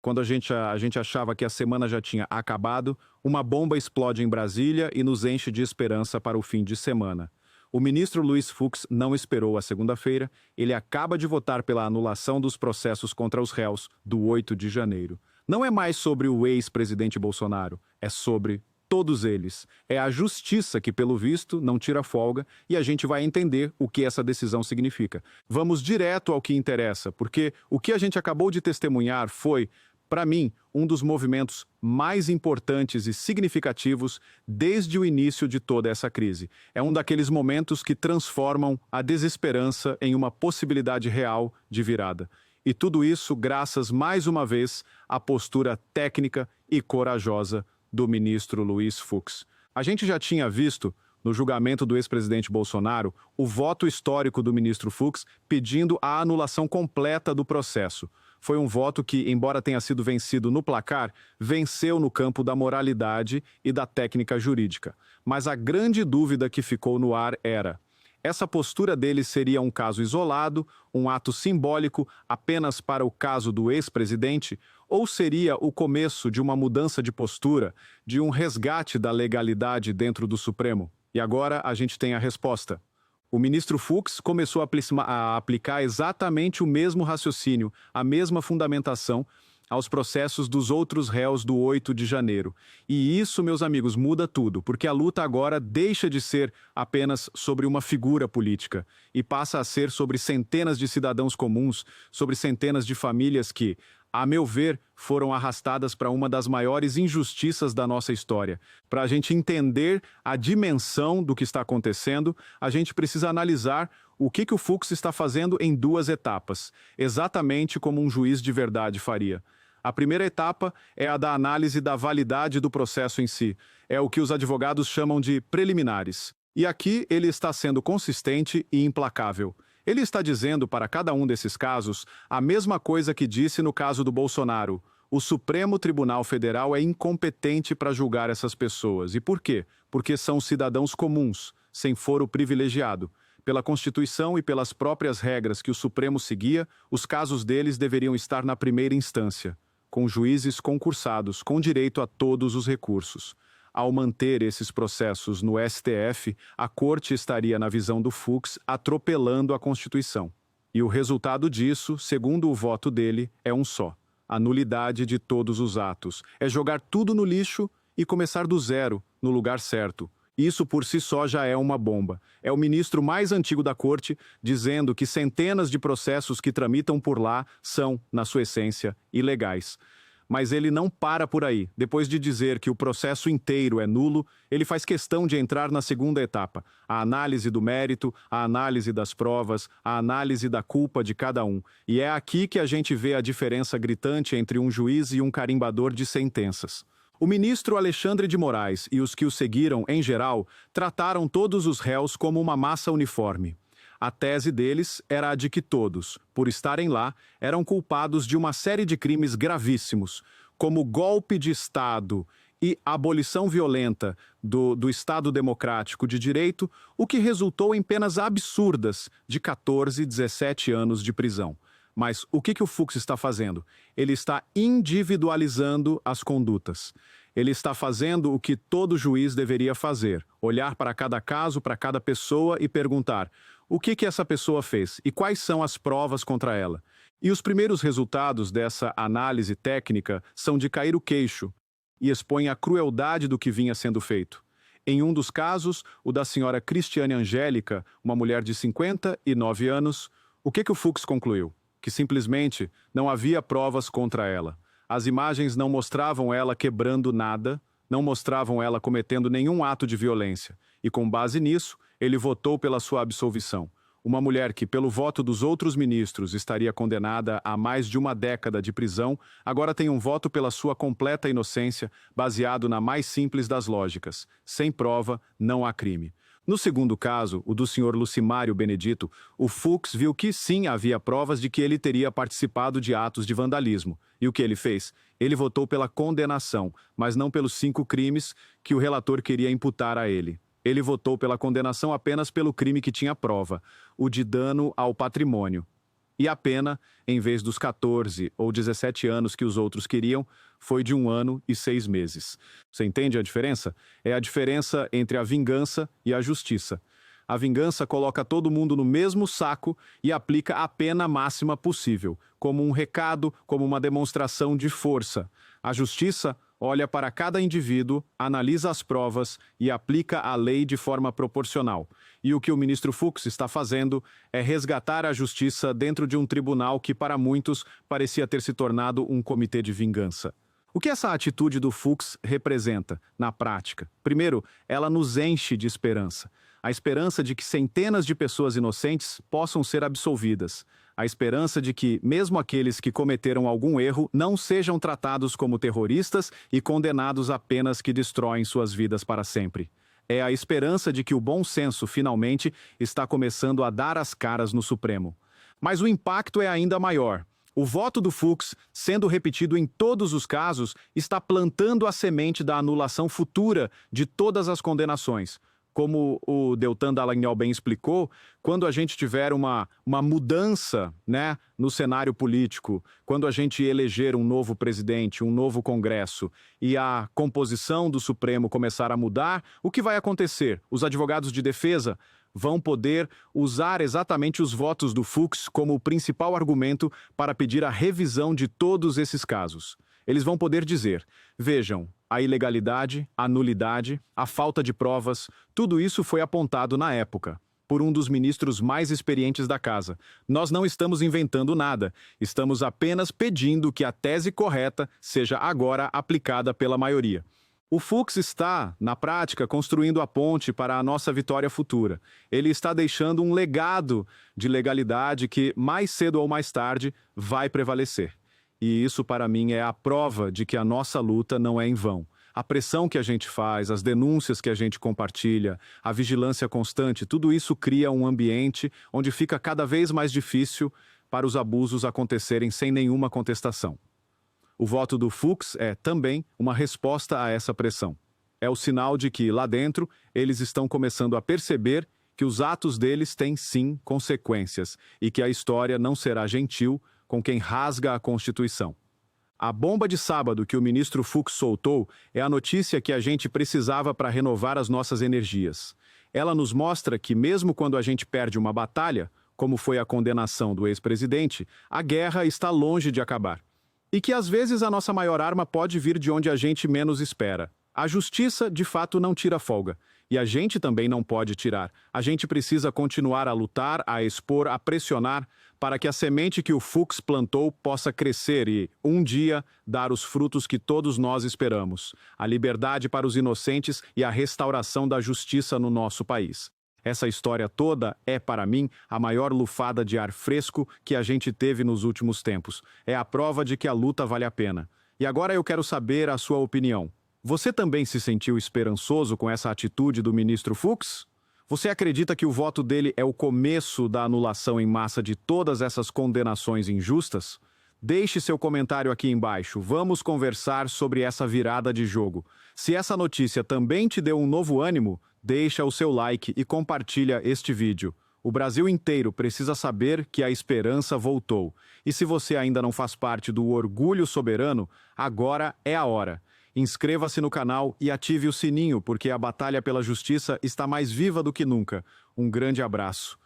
Quando a gente achava que a semana já tinha acabado, uma bomba explode em Brasília e nos enche de esperança para o fim de semana. O ministro Luiz Fux não esperou a segunda-feira, ele acaba de votar pela anulação dos processos contra os réus do 8 de janeiro. Não é mais sobre o ex-presidente Bolsonaro, é sobre todos eles. É a justiça que, pelo visto, não tira folga e a gente vai entender o que essa decisão significa. Vamos direto ao que interessa, porque o que a gente acabou de testemunhar foi, para mim, um dos movimentos mais importantes e significativos desde o início de toda essa crise. É um daqueles momentos que transformam a desesperança em uma possibilidade real de virada. E tudo isso graças, mais uma vez, à postura técnica e corajosa do ministro Luiz Fux. A gente já tinha visto, no julgamento do ex-presidente Bolsonaro, o voto histórico do ministro Fux pedindo a anulação completa do processo. Foi um voto que, embora tenha sido vencido no placar, venceu no campo da moralidade e da técnica jurídica. Mas a grande dúvida que ficou no ar era: essa postura dele seria um caso isolado, um ato simbólico apenas para o caso do ex-presidente, ou seria o começo de uma mudança de postura, de um resgate da legalidade dentro do Supremo? E agora a gente tem a resposta. O ministro Fux começou a aplicar exatamente o mesmo raciocínio, a mesma fundamentação aos processos dos outros réus do 8 de janeiro. E isso, meus amigos, muda tudo, porque a luta agora deixa de ser apenas sobre uma figura política e passa a ser sobre centenas de cidadãos comuns, sobre centenas de famílias que, a meu ver, foram arrastadas para uma das maiores injustiças da nossa história. Para a gente entender a dimensão do que está acontecendo, a gente precisa analisar o que o Fux está fazendo em duas etapas, exatamente como um juiz de verdade faria. A primeira etapa é a da análise da validade do processo em si. É o que os advogados chamam de preliminares. E aqui ele está sendo consistente e implacável. Ele está dizendo para cada um desses casos a mesma coisa que disse no caso do Bolsonaro. O Supremo Tribunal Federal é incompetente para julgar essas pessoas. E por quê? Porque são cidadãos comuns, sem foro privilegiado. Pela Constituição e pelas próprias regras que o Supremo seguia, os casos deles deveriam estar na primeira instância, com juízes concursados, com direito a todos os recursos. Ao manter esses processos no STF, a Corte estaria, na visão do Fux, atropelando a Constituição. E o resultado disso, segundo o voto dele, é um só: a nulidade de todos os atos. É jogar tudo no lixo e começar do zero, no lugar certo. Isso por si só já é uma bomba. É o ministro mais antigo da Corte dizendo que centenas de processos que tramitam por lá são, na sua essência, ilegais. Mas ele não para por aí. Depois de dizer que o processo inteiro é nulo, ele faz questão de entrar na segunda etapa: a análise do mérito, a análise das provas, a análise da culpa de cada um. E é aqui que a gente vê a diferença gritante entre um juiz e um carimbador de sentenças. O ministro Alexandre de Moraes e os que o seguiram, em geral, trataram todos os réus como uma massa uniforme. A tese deles era a de que todos, por estarem lá, eram culpados de uma série de crimes gravíssimos, como golpe de Estado e abolição violenta do Estado Democrático de Direito, o que resultou em penas absurdas de 14 e 17 anos de prisão. Mas o que o Fux está fazendo? Ele está individualizando as condutas. Ele está fazendo o que todo juiz deveria fazer: olhar para cada caso, para cada pessoa e perguntar: o que essa pessoa fez e quais são as provas contra ela? E os primeiros resultados dessa análise técnica são de cair o queixo e expõem a crueldade do que vinha sendo feito. Em um dos casos, o da senhora Cristiane Angélica, uma mulher de 59 anos, o que o Fux concluiu? Que simplesmente não havia provas contra ela. As imagens não mostravam ela quebrando nada, não mostravam ela cometendo nenhum ato de violência. E com base nisso, ele votou pela sua absolvição. Uma mulher que, pelo voto dos outros ministros, estaria condenada a mais de uma década de prisão, agora tem um voto pela sua completa inocência, baseado na mais simples das lógicas: sem prova, não há crime. No segundo caso, o do senhor Lucimário Benedito, o Fux viu que sim havia provas de que ele teria participado de atos de vandalismo. E o que ele fez? Ele votou pela condenação, mas não pelos 5 crimes que o relator queria imputar a ele. Ele votou pela condenação apenas pelo crime que tinha prova: o de dano ao patrimônio. E a pena, em vez dos 14 ou 17 anos que os outros queriam, foi de 1 ano e 6 meses. Você entende a diferença? É a diferença entre a vingança e a justiça. A vingança coloca todo mundo no mesmo saco e aplica a pena máxima possível, como um recado, como uma demonstração de força. A justiça olha para cada indivíduo, analisa as provas e aplica a lei de forma proporcional. E o que o ministro Fux está fazendo é resgatar a justiça dentro de um tribunal que, para muitos, parecia ter se tornado um comitê de vingança. O que essa atitude do Fux representa, na prática? Primeiro, ela nos enche de esperança. A esperança de que centenas de pessoas inocentes possam ser absolvidas. A esperança de que, mesmo aqueles que cometeram algum erro, não sejam tratados como terroristas e condenados a penas que destroem suas vidas para sempre. É a esperança de que o bom senso, finalmente, está começando a dar as caras no Supremo. Mas o impacto é ainda maior. O voto do Fux, sendo repetido em todos os casos, está plantando a semente da anulação futura de todas as condenações. Como o Deltan Dallagnol bem explicou, quando a gente tiver uma mudança, no cenário político, quando a gente eleger um novo presidente, um novo Congresso, e a composição do Supremo começar a mudar, o que vai acontecer? Os advogados de defesa vão poder usar exatamente os votos do Fux como o principal argumento para pedir a revisão de todos esses casos. Eles vão poder dizer, vejam, a ilegalidade, a nulidade, a falta de provas, tudo isso foi apontado na época, por um dos ministros mais experientes da casa. Nós não estamos inventando nada, estamos apenas pedindo que a tese correta seja agora aplicada pela maioria. O Fux está, na prática, construindo a ponte para a nossa vitória futura. Ele está deixando um legado de legalidade que, mais cedo ou mais tarde, vai prevalecer. E isso, para mim, é a prova de que a nossa luta não é em vão. A pressão que a gente faz, as denúncias que a gente compartilha, a vigilância constante, tudo isso cria um ambiente onde fica cada vez mais difícil para os abusos acontecerem sem nenhuma contestação. O voto do Fux é, também, uma resposta a essa pressão. É o sinal de que, lá dentro, eles estão começando a perceber que os atos deles têm, sim, consequências e que a história não será gentil com quem rasga a Constituição. A bomba de sábado que o ministro Fux soltou é a notícia que a gente precisava para renovar as nossas energias. Ela nos mostra que, mesmo quando a gente perde uma batalha, como foi a condenação do ex-presidente, a guerra está longe de acabar. E que, às vezes, a nossa maior arma pode vir de onde a gente menos espera. A justiça, de fato, não tira folga. E a gente também não pode tirar. A gente precisa continuar a lutar, a expor, a pressionar, para que a semente que o Fux plantou possa crescer e, um dia, dar os frutos que todos nós esperamos. A liberdade para os inocentes e a restauração da justiça no nosso país. Essa história toda é, para mim, a maior lufada de ar fresco que a gente teve nos últimos tempos. É a prova de que a luta vale a pena. E agora eu quero saber a sua opinião. Você também se sentiu esperançoso com essa atitude do ministro Fux? Você acredita que o voto dele é o começo da anulação em massa de todas essas condenações injustas? Deixe seu comentário aqui embaixo. Vamos conversar sobre essa virada de jogo. Se essa notícia também te deu um novo ânimo, deixa o seu like e compartilha este vídeo. O Brasil inteiro precisa saber que a esperança voltou. E se você ainda não faz parte do Orgulho Soberano, agora é a hora. Inscreva-se no canal e ative o sininho, porque a batalha pela justiça está mais viva do que nunca. Um grande abraço.